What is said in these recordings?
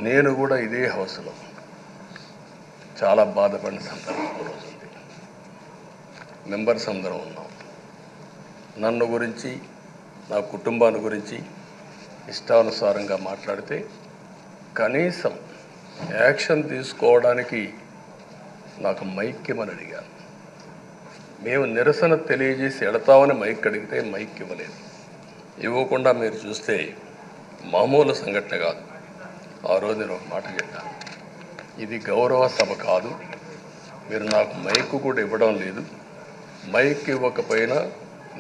నేను కూడా ఇదే హౌస్లో చాలా బాధపడిన సందర్భం రోజు ఉంది. మెంబర్స్ అందరం ఉన్నాం. నన్ను గురించి నా కుటుంబాన్ని గురించి ఇష్టానుసారంగా మాట్లాడితే కనీసం యాక్షన్ తీసుకోవడానికి నాకు మైక్ ఇవ్వమని అడిగాను. మేము నిరసన తెలియజేసి వెళతామని మైక్ అడిగితే మైక్ ఇవ్వలేదు. ఇవ్వకుండా మీరు చూస్తే మామూలు సంఘటన కాదు. ఆ రోజు నేను ఒక మాట చెప్పాను, ఇది గౌరవ సభ కాదు, మీరు నాకు మైక్ కూడా ఇవ్వడం లేదు, మైక్ ఇవ్వకపోయినా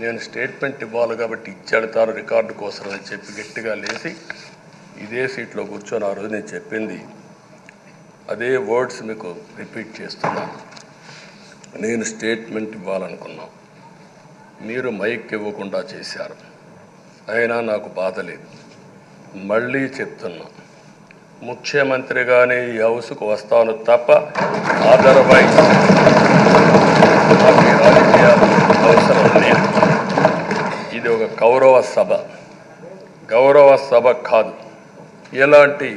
నేను స్టేట్మెంట్ ఇవ్వాలి కాబట్టి ఇచ్చెడతారు రికార్డు కోసం అని చెప్పి గట్టిగా లేచి ఇదే సీట్లో కూర్చొని ఆ రోజు నేను చెప్పింది అదే వర్డ్స్ మీకు రిపీట్ చేస్తున్నాను. నేను స్టేట్మెంట్ ఇవ్వాలనుకున్నాను, మీరు మైక్ ఇవ్వకుండా చేశారు. అయినా నాకు బాధ లేదు. మళ్ళీ చెప్తున్నా, ముఖ్యమంత్రిగానే ఈ హౌస్కు వస్తాను తప్ప అదర్వైజ్ నాకు రాజకీయాలు అవసరం లేదు. ఇది ఒక గౌరవ సభ కాదు. ఇలాంటి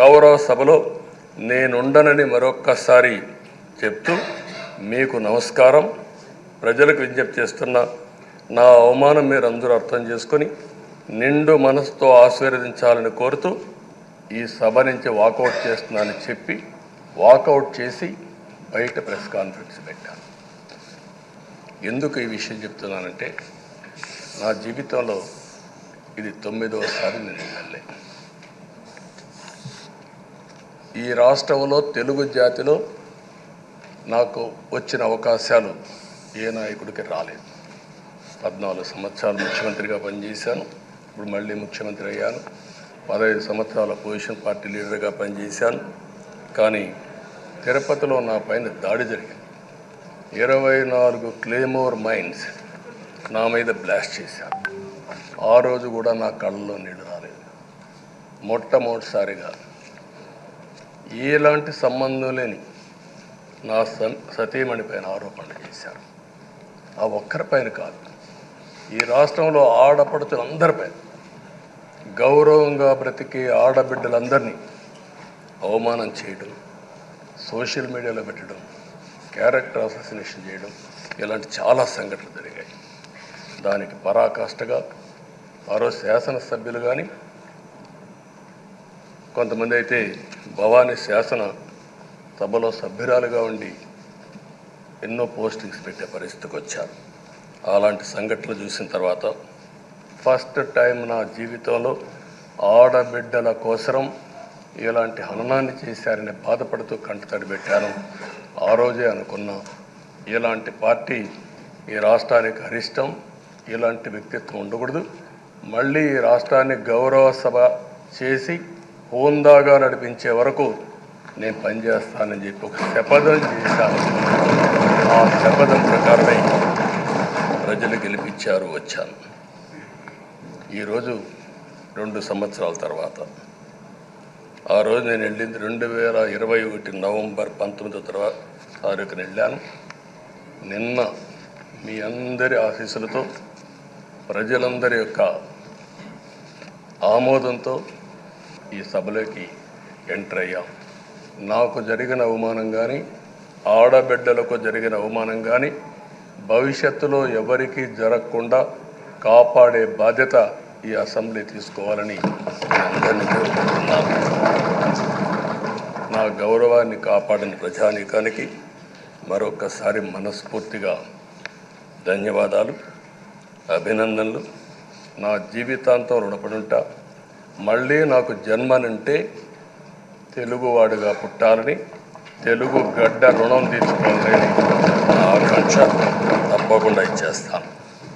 గౌరవ సభలో నేనుండనని మరొక్కసారి చెప్తూ మీకు నమస్కారం. ప్రజలకు విజ్ఞప్తి చేస్తున్నా, నా అవమానం మీరు అందరూ అర్థం చేసుకొని నిండు మనసుతో ఆశీర్వదించాలని కోరుతూ ఈ సభ నుంచి వాకౌట్ చేస్తున్నానని చెప్పి వాకౌట్ చేసి బయట ప్రెస్ కాన్ఫరెన్స్ పెట్టాను. ఎందుకు ఈ విషయం చెప్తున్నానంటే, నా జీవితంలో ఇది 9వసారి నేను ఎమ్మెల్యే. ఈ రాష్ట్రంలో తెలుగు జాతిలో నాకు వచ్చిన అవకాశాలు ఏ నాయకుడికి రాలేదు. 14 సంవత్సరాలు ముఖ్యమంత్రిగా పనిచేశాను. ఇప్పుడు మళ్ళీ ముఖ్యమంత్రి అయ్యాను. 15 సంవత్సరాల పొజిషన్ పార్టీ లీడర్గా పనిచేశాను. కానీ తిరుపతిలో నా పైన దాడి జరిగింది. 24 క్లేమోర్ మైన్స్ నా మీద బ్లాస్ట్ చేశారు. ఆ రోజు కూడా నా కళ్ళలో నీళ్ళు రాలేదు. మొట్టమొదటిసారిగా ఎలాంటి సంబంధం లేని నా సతీమణి పైన ఆరోపణలు చేశారు. ఆ ఒక్కరిపైన కాదు, ఈ రాష్ట్రంలో ఆడపడుతులందరిపైన, గౌరవంగా బ్రతికే ఆడబిడ్డలందరినీ అవమానం చేయడం, సోషల్ మీడియాలో పెట్టడం, క్యారెక్టర్ అసాసినేషన్ చేయడం, ఇలాంటి చాలా సంఘటనలు జరిగాయి. దానికి పరాకాష్ఠగా ఆ రోజు శాసనసభ్యులు కానీ, కొంతమంది అయితే భవానీ శాసన సభలో సభ్యురాలుగా ఉండి ఎన్నో పోస్టింగ్స్ పెట్టే పరిస్థితికి వచ్చారు. అలాంటి సంఘటనలు చూసిన తర్వాత ఫస్ట్ టైం నా జీవితంలో ఆడబిడ్డల కోసరం ఇలాంటి హననాన్ని చేశారని బాధపడుతూ కంటతడి పెట్టాను. ఆ రోజే అనుకున్నా, ఇలాంటి పార్టీ ఈ రాష్ట్రానికి అరిష్టం, ఇలాంటి వ్యక్తిత్వం ఉండకూడదు. మళ్ళీ ఈ రాష్ట్రాన్ని గౌరవ సభ చేసి హోందాగా నడిపించే వరకు నేను పనిచేస్తానని చెప్పి ఒక శపథం చేశాను. ఆ శపథం ప్రకారమే ప్రజలు గెలిపించారు, వచ్చాను. ఈరోజు 2 సంవత్సరాల తర్వాత, ఆ రోజు నేను వెళ్ళింది 2021 నవంబర్ 19వ తారీఖున వెళ్ళాను. నిన్న మీ అందరి ఆశీస్సులతో, ప్రజలందరి యొక్క ఆమోదంతో ఈ సభలోకి ఎంటర్ అయ్యాం. నాకు జరిగిన అవమానం కానీ, ఆడబిడ్డలకు జరిగిన అవమానం కానీ భవిష్యత్తులో ఎవరికీ జరగకుండా కాపాడే బాధ్యత ఈ అసెంబ్లీ తీసుకోవాలని అందరినీ కోరుకుంటున్నాను. నా గౌరవాన్ని కాపాడిన ప్రజానీకానికి మరొకసారి మనస్ఫూర్తిగా ధన్యవాదాలు, అభినందనలు. నా జీవితాంతం రుణపడి ఉంటా. మళ్ళీ నాకు జన్మనంటే తెలుగువాడుగా పుట్టాలని, తెలుగు గడ్డ రుణం తీసుకోవాలని నా ఆకాంక్ష. తప్పకుండా ఇచ్చేస్తాను.